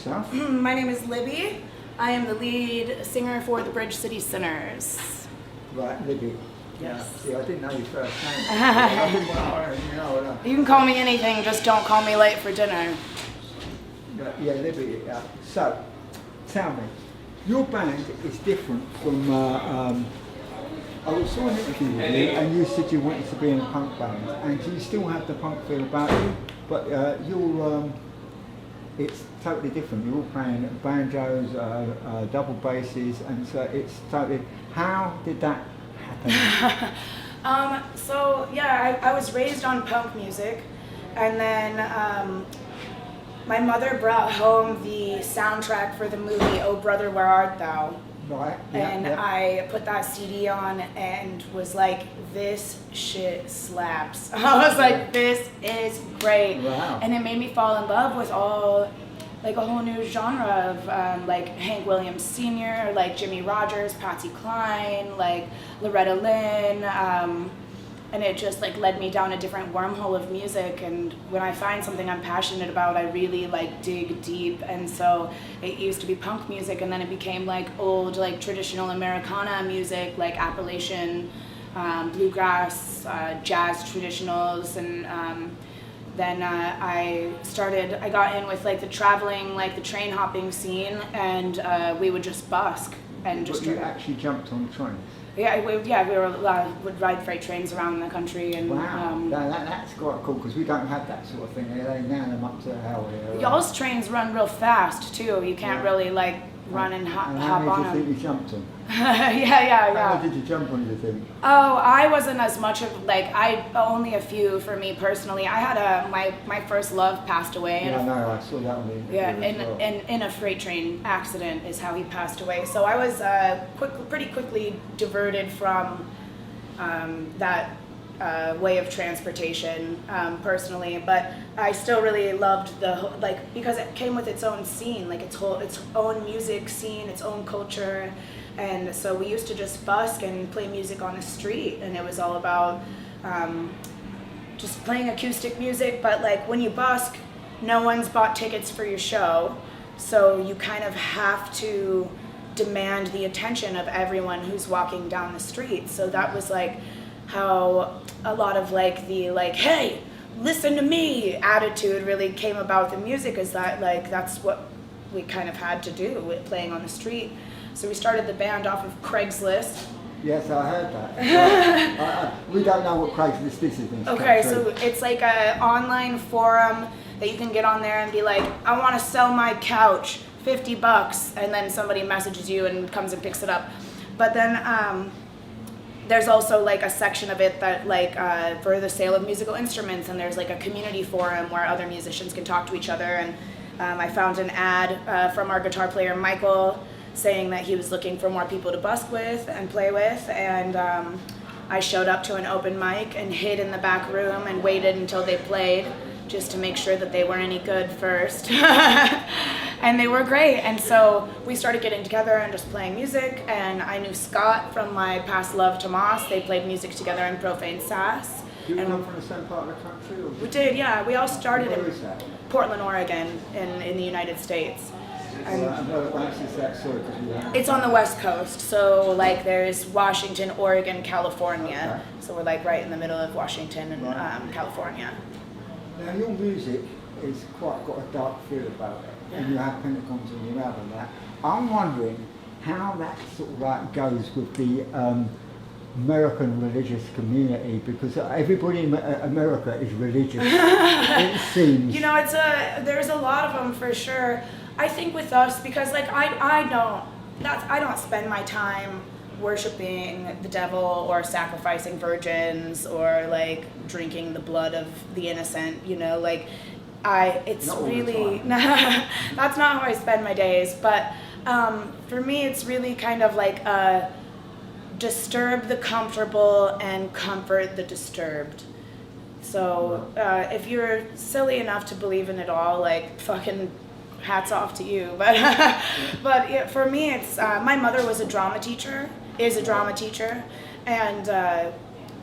yourself. My name is Libby. I am the lead singer for the Bridge City Sinners. Right, Libby. Yes. See, I didn't know your first name. I didn't want to, You can call me anything, just don't call me late for dinner. Yeah, Libby. So, tell me, your band is different from. I saw an interview with you, and you said you wanted to be in a punk band, and you still have the punk feel about you, but you're. It's totally different. You're all playing banjos, double basses, and so it's totally. How did that happen? So yeah, I was raised on punk music, and then my mother brought home the soundtrack for the movie Oh Brother Where Art Thou? Right. And I put that CD on and was like, this shit slaps. I was like, this is great. Wow. And it made me fall in love with all, like a whole new genre of like Hank Williams Sr., like Jimmy Rogers, Patsy Cline, like Loretta Lynn. And it just like led me down a different wormhole of music, and when I find something I'm passionate about, I really like dig deep. And so it used to be punk music, and then it became like old like traditional Americana music, like Appalachian bluegrass, jazz traditionals, and then I got in with like the traveling, like the train hopping scene, and we would just busk and just. But you actually jumped on trains. Yeah, we would ride freight trains around the country, and wow, that's quite cool because we don't have that sort of thing. They nail them up to hell here. Y'all's trains run real fast too. You can't really like run and hop on them. How did you think you jumped on? yeah. How did you jump on, do you think? Oh, I wasn't as much of only a few for me personally. I had my first love passed away. Yeah, no, I saw that on the in a freight train accident is how he passed away. So I was pretty quickly diverted from that way of transportation personally, but I still really loved because it came with its own scene, like its own music scene, its own culture. And so we used to just busk and play music on the street, and it was all about just playing acoustic music. But like when you busk, no one's bought tickets for your show, so you kind of have to demand the attention of everyone who's walking down the street. So that was like how a lot of like the like, hey, listen to me attitude really came about. The music is that like that's what we kind of had to do with playing on the street. So we started the band off of Craigslist. Yes, I heard that. We don't know what Craigslist is. Okay, so it's like an online forum that you can get on there and be like, I want to sell my couch, $50, and then somebody messages you and comes and picks it up. But then there's also like a section of it that like for the sale of musical instruments, and there's like a community forum where other musicians can talk to each other. And I found an ad from our guitar player Michael saying that he was looking for more people to busk with and play with, and I showed up to an open mic and hid in the back room and waited until they played just to make sure that they were any good first. And they were great, and so we started getting together and just playing music. And I knew Scott from my past love, Tomas. They played music together in Profane Sass. Do you come from the same part of the country? Or we did, yeah. We all started in Portland, Oregon, in the United States. It's on the West Coast, so like there's Washington, Oregon, California. Okay. So we're like right in the middle of Washington and California. Now your music is quite got a dark feel about it, and you have pentacons on your album. That I'm wondering how that sort of like goes with the American religious community, because everybody in America is religious. It seems. You know, there's a lot of them for sure. I think with us, because like I don't spend my time worshiping the devil or sacrificing virgins or like drinking the blood of the innocent, you know, like it's not really that's not how I spend my days. But for me it's really kind of like disturb the comfortable and comfort the disturbed. So if you're silly enough to believe in it all, like fucking hats off to you. But for me, it's my mother is a drama teacher, and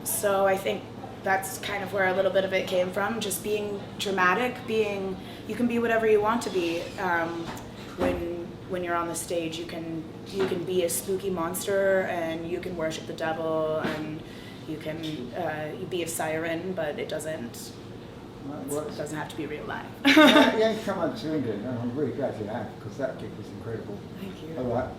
so I think that's kind of where a little bit of it came from. Just being dramatic, you can be whatever you want to be. when you're on the stage, you can be a spooky monster, and you can worship the devil, and you can be a siren, but it doesn't have to be real life. Yeah, come over to England, and I'm really glad you have, because that gig was incredible. Thank you. All right.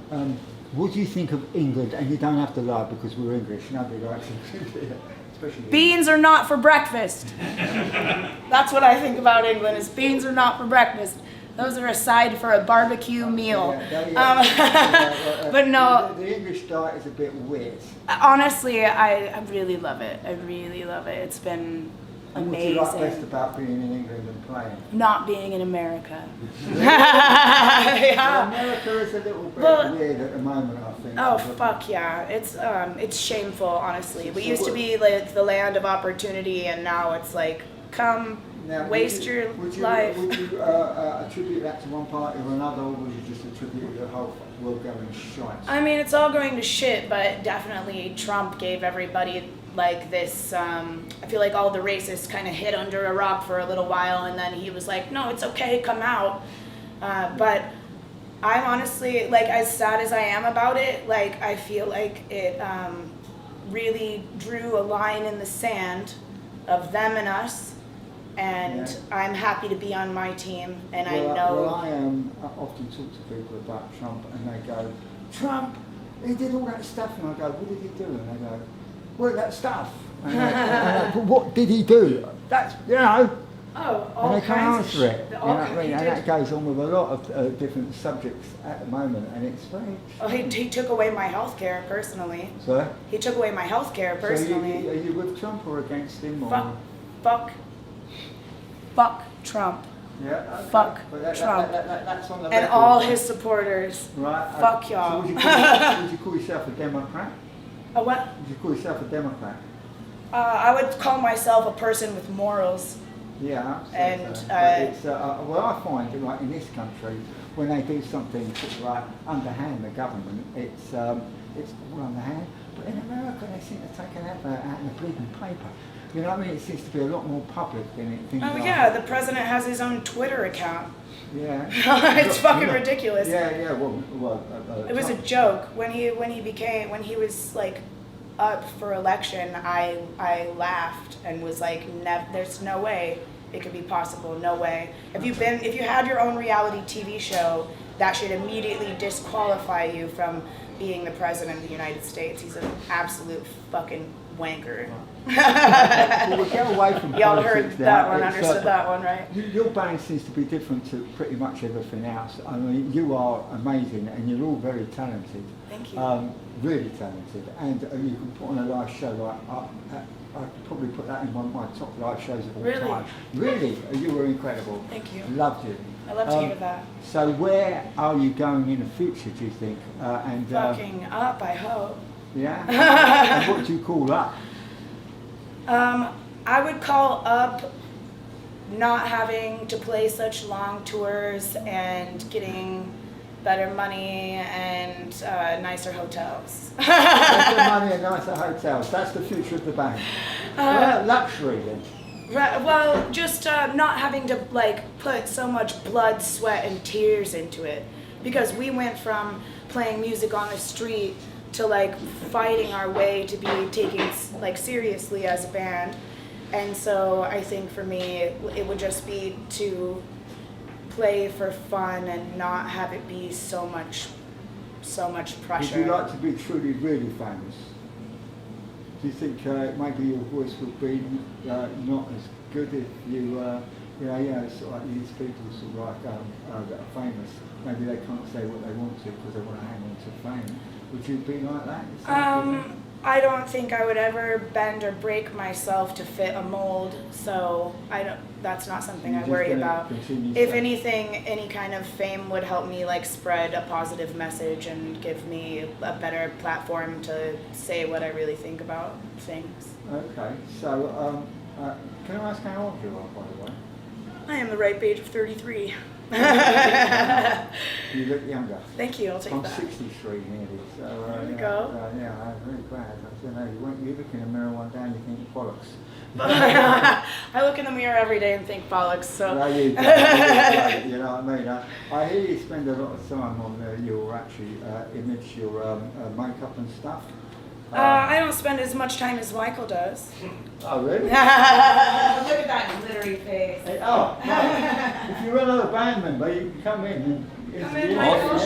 What do you think of England? And you don't have to lie because we're English. Nobody likes England, especially. Beans are not for breakfast. That's what I think about England. Is beans are not for breakfast. Those are a side for a barbecue meal. But no. The English diet is a bit weird. Honestly, I really love it. I really love it. It's been amazing. What do you like best about being in England and playing? Not being in America. Yeah. America is a little bit weird at the moment, I think. Oh fuck yeah! It's shameful, honestly. We used to be like the land of opportunity, and now it's like, come waste your life. Would you attribute that to one party or another, or would you just attribute the whole world going shite? I mean, it's all going to shit, but definitely Trump gave everybody like this. I feel like all the racists kind of hid under a rock for a little while, and then he was like, no, it's okay, come out. But I'm honestly, like, as sad as I am about it, like, I feel like it really drew a line in the sand of them and us, and I'm happy to be on my team, and I know... Well, I often talk to people about Trump, and they go, Trump, he did all that stuff, and I go, what did he do? And they go, well, that stuff. And I go, what did he do? That's, all and they can't kinds answer it. All And that goes on with a lot of different subjects at the moment, and it's very... Oh, he took away my health care personally. Sir? He took away my health care personally. So are you with Trump or against him? Or? Fuck Trump. Yeah, okay. Fuck Trump. That's on the and record. all his supporters. Right. Fuck y'all. So would you call yourself a Democrat? A what? Would you call yourself a Democrat? I would call myself a person with morals. Yeah. Well, I find that, like, in this country, when they do something sort of like underhand the government, it's all underhand. But in America, they seem to take an advert out in the bleeding paper. You know what I mean? It seems to be a lot more public than it thinks. Oh yeah, the president has his own Twitter account. Yeah. It's fucking ridiculous. Yeah. Well. It was a joke when he was like up for election. I laughed and was like, there's no way it could be possible. No way. If you had your own reality TV show, that should immediately disqualify you from being the president of the United States. He's an absolute fucking wanker. Well, we'll get away from y'all politics heard now. that one, understood that one, right? Your band seems to be different to pretty much everything else. I mean, you are amazing, and you're all very talented. Thank you. Really talented, and you can put on a live show like I could probably put that in one of my top live shows of all time. Really, you were incredible. Thank you. Loved you. I love to hear that. So where are you going in the future, do you think? Fucking up, I hope. Yeah? And what do you call up? I would call up not having to play such long tours and getting better money and nicer hotels. Better money and nicer hotels. That's the future of the band. Luxury then. Right, well, just not having to like put so much blood, sweat, and tears into it, because we went from playing music on the street to like fighting our way to be taken like seriously as a band. And so I think for me it would just be to play for fun and not have it be so much pressure. Would you like to be truly really famous? Do you think maybe your voice would be not as good if you sort of like these people sort of like that are famous, maybe they can't say what they want to because they want to hang on to fame. Would you be like that? I don't think I would ever bend or break myself to fit a mold, so that's not something I worry about. If anything, any kind of fame would help me like spread a positive message and give me a better platform to say what I really think about things. Okay, so can I ask how old you are, by the way? I am the ripe age of 33. You look younger. Thank you, I'll take I'm that. 63 nearly, so there you go. I'm really glad. I don't know, you look in the mirror one day and you think bollocks. But I look in the mirror every day and think bollocks. So. No, you know what I mean? I hear you spend a lot of time on your actually image, your makeup and stuff. I don't spend as much time as Michael does. Oh, really? Look at that glittery face. Hey, oh, no. If you're another band member, you can come in and interview. Michael.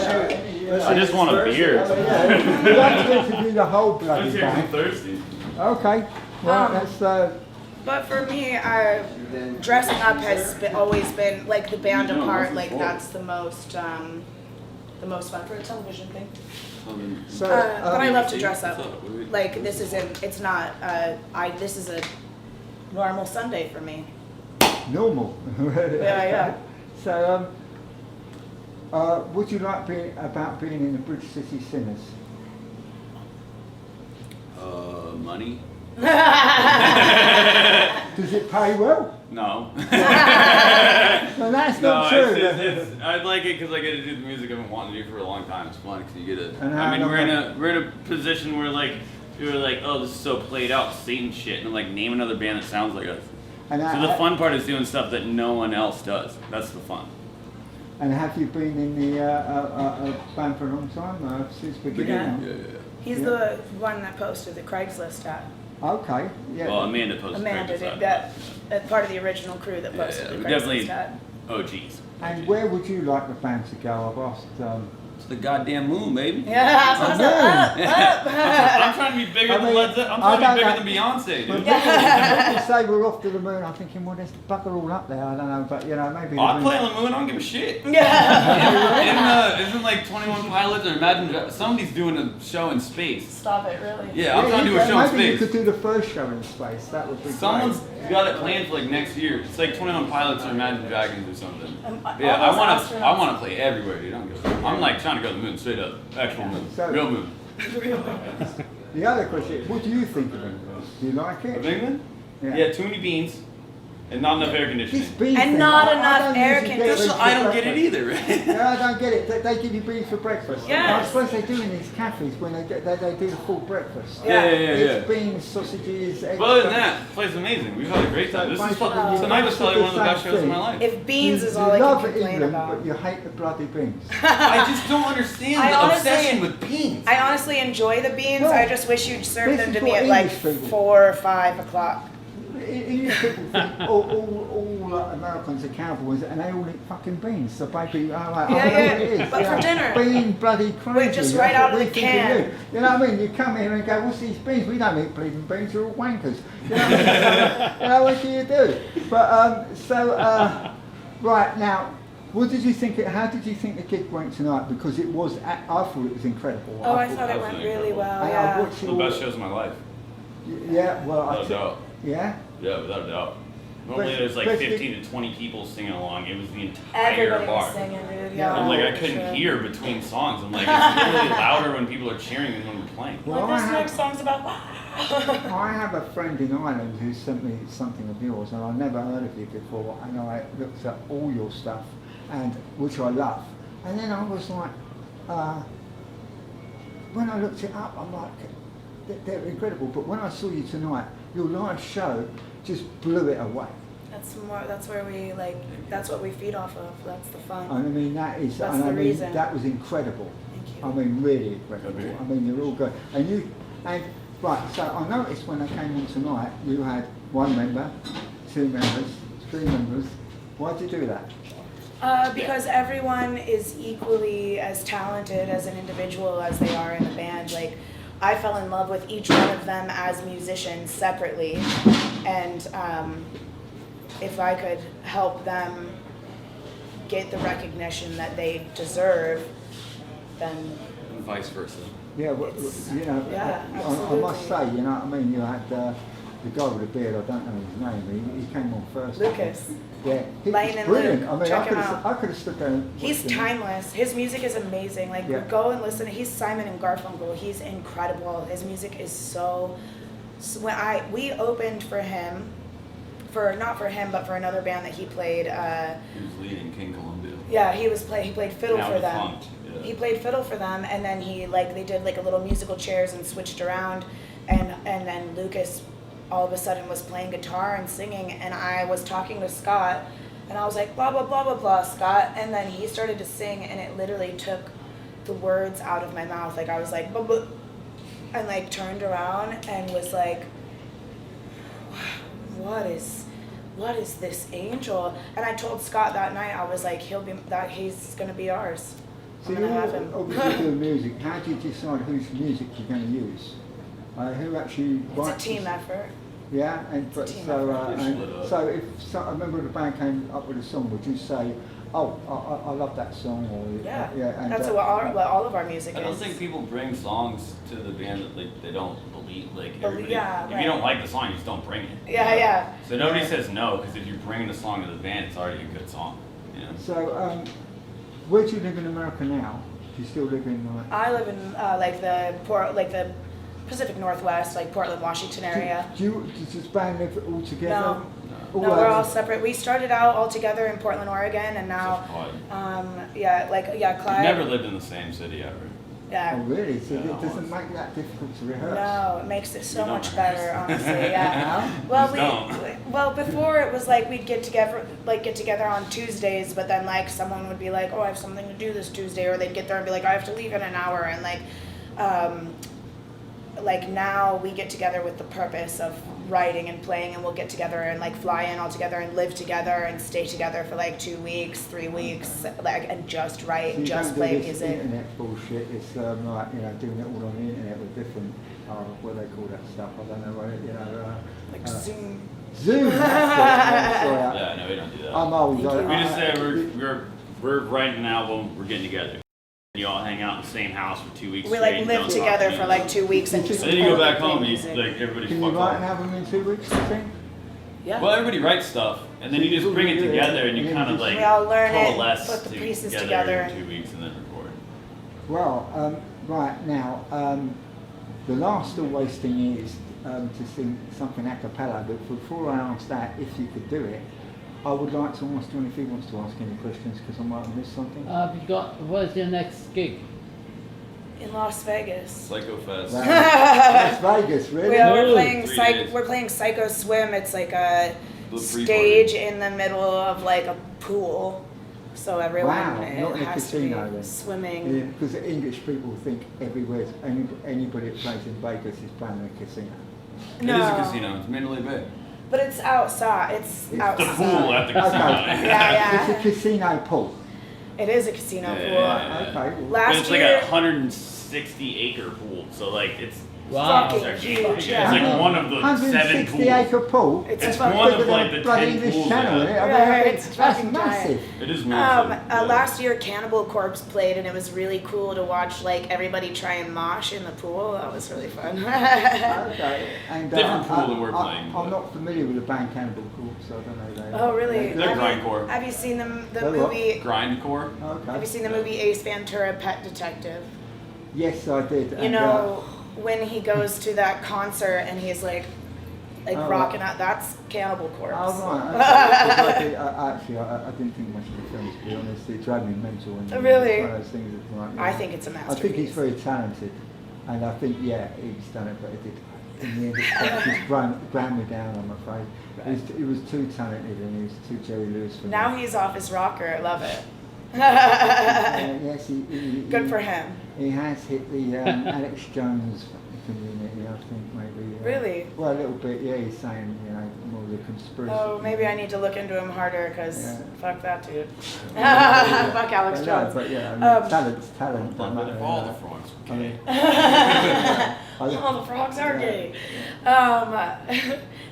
I just want a beer. You'd like to interview the whole bloody band. thirsty. Okay, well, that's... But for me, dressing up has always been like the band apart. Like that's the most fun for a television thing. So, but I love to dress up. Like this isn't. It's not. This is a normal Sunday for me. normal. Yeah. So, would you like about being in the Bridge City Sinners? Money? Does it pay well? No. No, that's not true. It's, I'd like it because I get to do the music I've been wanting to do for a long time. It's fun because you get to. And I mean, we're in a position where like you're like, oh, this is so played out, Satan shit, and I'm like, name another band that sounds like us. And So the fun part is doing stuff that no one else does. That's the fun. And have you been in the band for a long time? Since beginning? Yeah. He's the one that posted the Craigslist ad. Okay. Yeah. Well, Amanda posted. Amanda did that. Part of the original crew that posted the definitely. Craigslist ad. Oh, geez. And where would you like the band to go? I've asked. It's the goddamn moon, baby. Yeah, I'm trying to be bigger than Led Zeppelin. I'm trying to be bigger than Beyonce, dude. When you say we're off to the moon, I'm thinking, well, there's bugger all up there. I don't know, but you know, maybe. I'd play on the moon. I don't give a shit. Yeah. Isn't like 21 Pilots or Imagine somebody's doing a show in space? Stop it, really. Yeah, I'm trying to do a show in Maybe you space. could do the first show in space. That would be Someone's great. got it planned for like next year. It's like 21 Pilots or Imagine Dragons or something. Yeah, all I those want to play everywhere, dude. I don't give a fuck. I'm like trying to go to the moon straight up. Actual moon. So- Real moon. The other question: what do you think of England? Do you like Of it? England? Yeah, too many beans and not enough air conditioning. This bean And thing, not I enough don't air usually get conditioning. beans I for don't get it breakfast. either, right? Yeah, I don't get it. They give you beans for breakfast. Yes. I suppose they do in these cafes when they do the full breakfast. Yeah. It's beans, sausages, eggs. But other than that, the place is amazing. We've had a great time. This is tonight was probably one of the best shows of my life. If beans is You all I love can complain England, about. but you hate the bloody beans. I just don't understand I the honestly- obsession with beans. I honestly enjoy the beans. Well, I just wish you'd serve this them is to me what at like English people- 4 or 5 o'clock. English people think all Americans are cowboys and they all eat fucking beans. So baby, I know what it is. But for dinner. Bean bloody crazy. Wait, just That's right what out of we the think can. you do. You know what I mean? You come here and go, what's these beans? We don't eat bleeding beans. You're all wankers. You know what I mean? You know, what do you do? But right now. What did you think? How did you think the gig went tonight? Because it was, I thought it was incredible. Oh, I thought it went really well. I Yeah. watched One of the best shows of my life. Yeah, well, Without a doubt. yeah. Yeah, without a doubt. Normally there's like But- 15 to 20 people singing along. It was the entire Everybody bar. was singing, dude. Yeah. I'm like, I for couldn't sure. hear between songs. I'm like, it's literally louder when people are cheering than when we're playing. Well, Like I this have- next song's about. I have a friend in Ireland who sent me something of yours, and I've never heard of you before. And I looked at all your stuff, and which I love. And then I was like, when I looked it up, I'm like, they're incredible. But when I saw you tonight, your live show just blew it away. That's where we like. That's what we feed off of. That's the fun. And I mean, that is, That's and I the mean, reason. that was incredible. Thank you. I mean, really incredible. Okay. I mean, you're all good. And right, so I noticed when I came on tonight, you had 1 member, 2 members, 3 members. Why'd you do that? Because everyone is equally as talented as an individual as they are in a band. Like, I fell in love with each one of them as musicians separately, and if I could help them get the recognition that they deserve, then And vice versa. Yeah, well, It's- you know, yeah, I must absolutely. say, you know what I mean, you had the guy with the beard, I don't know his name, he came on first. Lucas. Yeah, he Lane was and brilliant. Luke, I mean, check him out. I could have stood there and He's watched him. timeless. His music is amazing. Like, Yeah. go and listen. He's Simon and Garfunkel. He's incredible. His music is so. When we opened for him, not for him, but for another band that he played. He was leading King Columbia. Yeah, he played fiddle Now for them. defunct, yeah. He played fiddle for them, and then they did like a little musical chairs and switched around, and then Lucas all of a sudden was playing guitar and singing, and I was talking to Scott, and I was like, blah, blah, blah, blah, blah, Scott, and then he started to sing, and it literally took the words out of my mouth. Like, I was like, blah, blah, and like turned around and was like, what is this angel? And I told Scott that night, I was like, he's gonna be ours. So I'm gonna have him. obviously doing music. How do you decide whose music you're going to use? Who actually It's a writes team this? effort. Yeah, and but team so effort. so if a member of the band came up with a song, would you say, "Oh, I love that song," or Yeah, and that's what all of our music I don't is. think people bring songs to the band that like they don't believe. Like everybody, yeah, if right. you don't like the song, you just don't bring it. Yeah, yeah. So nobody says no because if you're bringing the song to the band, it's already a good song. You know. So where do you live in America now? Do you still live in like? I live in like the Pacific Northwest, like Portland, Washington area. Does this band live all together? No. All No, we're all over? separate. We started out all together in Portland, Oregon, and now, I've Clyde. never lived in the same city ever. Oh Yeah. really? So Yeah, it doesn't once. make that difficult to rehearse? No, it makes it so We don't much rehearse. better, honestly. Yeah. Well, Just before it was like we'd get together on Tuesdays, but then like someone would be like, "Oh, I have something to do this Tuesday," or they'd get there and be like, "I have to leave in an hour," and like now we get together with the purpose of writing and playing, and we'll get together and like fly in all together and live together and stay together for like 2 weeks, 3 weeks, like, and just write, So you just don't play do this music. internet bullshit. It's like doing it all on the internet with different what do they call that stuff? I don't know. Like Zoom. Zoom. That's it. Sorry, Yeah, no, we don't do that. I'm old. Thank you. We just say we're writing an album, we're getting together. You all hang out in the same house for 2 weeks. We straight, like you live don't together talk for like 2 weeks and just And then you go play back home and you, music. like everybody's Can you fucked write an up. album in 2 weeks? You think? Yeah. Well, everybody writes stuff, and then you just bring it together, and you kind of like We all learn it, coalesce put the pieces together. in 2 weeks, and then record. Well, right now, the last always thing is to sing something a cappella, but before I ask that, if you could do it, I would like to ask John if he wants to ask any questions, because I might have missed something. What's your next gig? In Las Vegas. Psycho Fest. Wow. Las Vegas, really? No. We're playing Psycho Swim. It's like a The pre-party. stage in the middle of like a pool, so everyone Wow, not in a has to be casino then. swimming. Because English people think everywhere, anybody that plays in Vegas is playing in a casino. It is a casino. It's Mandalay Bay. But it's outside. It's The The outside. pool at the casino. Okay. Yeah, It's a casino pool. It is a casino Yeah, pool. yeah, Okay. Well, But Last it's like year, a 160-acre pool, so like it's Wow. fucking actually huge. it's Yeah. like one of the 7 160 pools. acre pool. It's one fucking- of like the bloody 10 English pools. Channel, they isn't it? have. I mean, Yeah, it's that's fucking massive. It is massive. yeah. last year Cannibal Corpse played, and it was really cool to watch like everybody try and mosh in the pool. That was really fun. Okay. And, Different pool than we're playing, I'm but- not familiar with the band Cannibal Corpse, so I don't know. Oh really? They're grindcore. Have you seen the They're what? movie? Grindcore. Okay. Have you seen the movie Ace Ventura: Pet Detective? Yes, I did. You and, know, when he goes to that concert and he's like Oh, rocking out, that's Cannibal Corpse. Oh, right. Okay. Actually, I didn't think much of the film, to be honest. It drove me mental. And Really? One of those things that's like, I think it's a I masterpiece. think he's very talented. And I think, yeah, he's done it, but it did. In the end, it just ground me down, I'm afraid. He was too talented and he was too Jerry Lewis for me. Now he's off his rocker. I love it. Yes, Good for him. He has hit the Alex Jones community, I think, maybe. Really? Well, a little bit, yeah. He's saying, more the conspiracy. Oh, maybe I need to look into him harder because Yeah. fuck that dude. Yeah. Fuck Alex But Jones. But yeah, I mean, Um, talent's talent. But no matter, if all the frogs I were mean, gay. All the frogs are gay.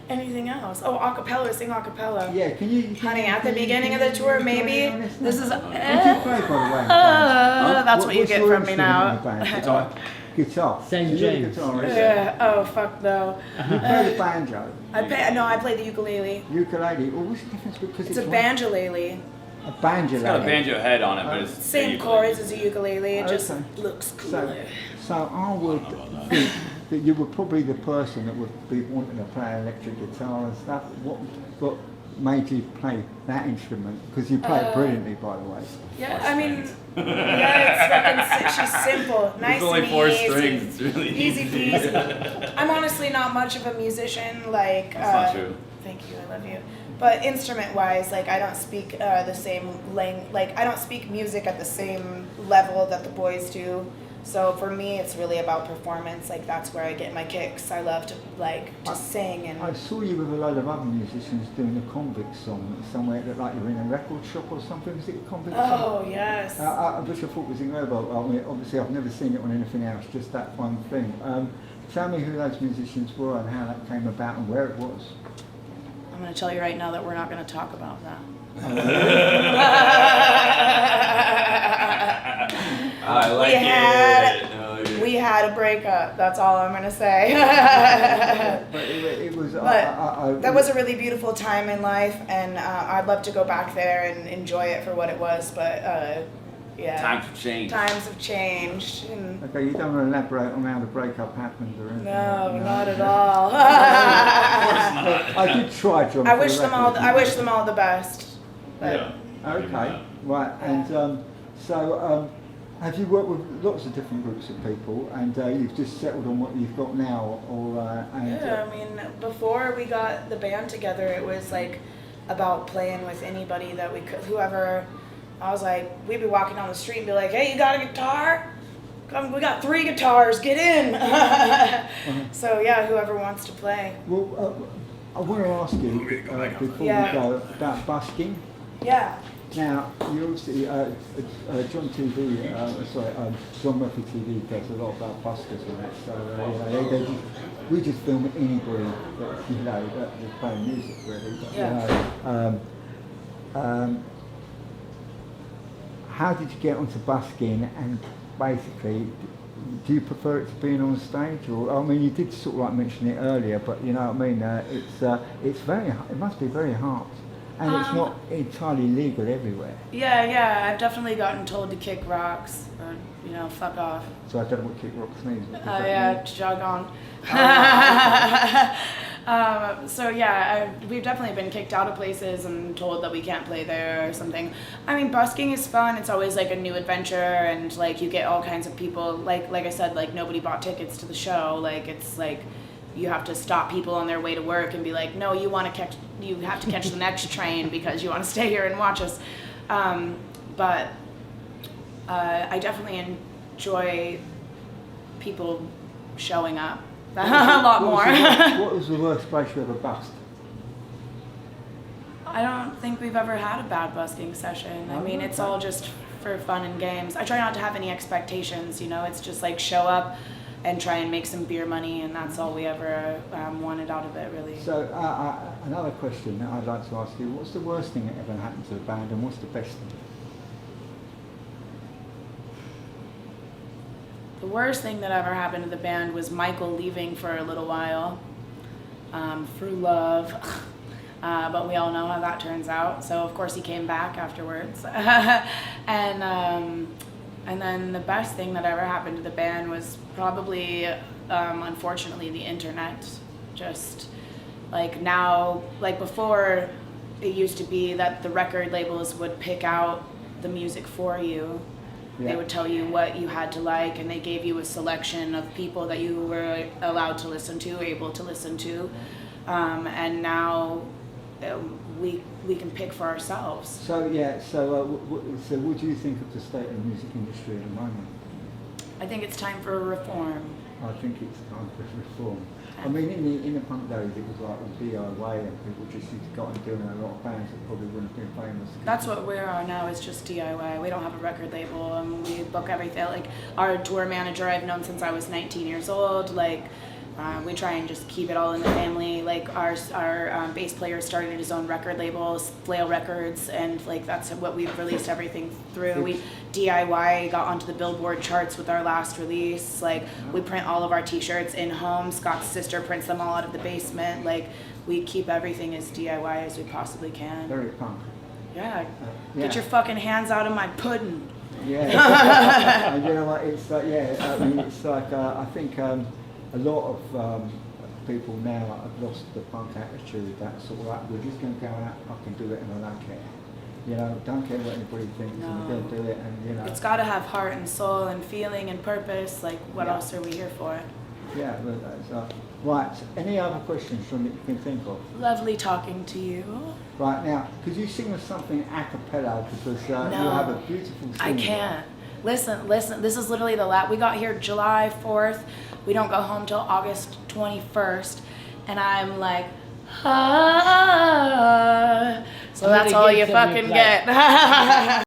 Anything else? Oh, acapella. Sing acapella. yeah, can you? Honey, at the beginning of the tour, maybe. This is. What do you play, by the way? in the band? That's what you What's get your from me instrument in the now. band? Guitar. Guitar. St. You're a James. guitarist. Yeah. Oh fuck no. You play the banjo. I play the ukulele. Ukulele. Well, what's the difference? Because It's a one- banjolele. A banjo. It's got a banjo head on it, but it's Same chords as a ukulele. It just Okay. looks So, cooler. so I would think that you were probably the person that would be wanting to play electric guitar and stuff. What made you play that instrument? Because you play it brilliantly, by the way. Yeah, I mean, yeah, it's fucking She's simple, nice There's only and 4 easy. strings. It's really Easy peasy. I'm honestly not much of a musician. Like, That's not true. Thank you, I love you. But instrument-wise, like I don't speak the same like I don't speak music at the same level that the boys do. So for me, it's really about performance. Like that's where I get my kicks. I love to like just sing and. I saw you with a load of other musicians doing a Convict song somewhere that like you're in a record shop or something. Was it a Convict song? Oh yes. Which I thought was incredible. I mean, obviously I've never seen it on anything else, just that one thing. Tell me who those musicians were and how that came about and where it was. I'm going to tell you right now that we're not going to talk about that. I like We had a breakup. That's all I'm going to say. But it was. That was a really beautiful time in life, and I'd love to go back there and enjoy it for what it was. But yeah, Times have changed. Times have changed. And Okay, you don't want to elaborate on how the breakup happened or anything? no, not at all. Of course not. I did try, John. I for wish the them all. record. I wish them all the best. But Yeah. Okay, right, and so have you worked with lots of different groups of people, and you've just settled on what you've got now, or yeah, I mean, before we got the band together, it was like about playing with anybody that we could, whoever. I was like, we'd be walking down the street and be like, hey, you got a guitar? Come, we got 3 guitars, get in. So yeah, whoever wants to play. Well, I want to ask you before Yeah. we go about busking. Yeah. Now, you obviously, John Murphy TV does a lot about buskers and that, so we just film anybody that, that's playing music really. But, Yeah. How did you get onto busking, and basically, do you prefer it to being on stage, or I mean, you did sort of like mention it earlier, but you know what I mean. It's very, it must be very hard, and it's not entirely legal everywhere. Yeah, I've definitely gotten told to kick rocks, or fuck off. So I don't know what kick rocks means. What does that Yeah, mean? jog on. So yeah, we've definitely been kicked out of places and told that we can't play there or something. I mean, busking is fun. It's always like a new adventure, and like you get all kinds of people. Like I said, like nobody bought tickets to the show. Like it's like you have to stop people on their way to work and be like, no, you have to catch the next train because you want to stay here and watch us. But I definitely enjoy people showing up a lot more. What was the worst place you ever busked? I don't think we've ever had a bad busking session. I mean, it's all just for fun and games. I try not to have any expectations, it's just like show up and try and make some beer money, and that's all we ever wanted out of it, really. So another question that I'd like to ask you, what's the worst thing that ever happened to the band, and what's the best thing? The worst thing that ever happened to the band was Michael leaving for a little while, through love, but we all know how that turns out. So of course he came back afterwards, and then the best thing that ever happened to the band was probably, unfortunately, the internet. Just like now, like before, it used to be that the record labels would pick out the music for you. Yeah. They would tell you what you had to like, and they gave you a selection of people that you were allowed to listen to, able to listen to. And now we can pick for ourselves. So what do you think of the state of the music industry at the moment? I think it's time for a reform. I think it's time for reform. I mean, in the punk days, it was like all DIY, and people just used to go and doing a lot of bands that probably wouldn't have been famous. That's what we are now, is just DIY. We don't have a record label, and we book everything. Like our tour manager, I've known since I was 19 years old. Like we try and just keep it all in the family. Like our bass player started his own record label, Flail Records, and like that's what we've released everything through. We DIY got onto the Billboard charts with our last release. Like we print all of our T-shirts in home. Scott's sister prints them all out of the basement. Like we keep everything as DIY as we possibly can. Very punk. Yeah. Yeah. Get your fucking hands out of my pudding. Yeah. And you know what? It's like I mean, it's like I think a lot of people now have lost the punk attitude. That sort of like we're just going to go out, fucking do it, and I don't care. You know, don't care what anybody thinks. No. And go do it, and you know. It's got to have heart and soul and feeling and purpose. Like, what Yeah. else are we here for? Yeah, but that's right. Any other questions from that you can think of? Lovely talking to you. Right now, could you sing us something a cappella because you No. have a beautiful I singing. can't. Listen. This is literally the last. We got here July 4th. We don't go home till August 21st, and I'm like, ah. So How many that's all you gigs have you fucking played? get.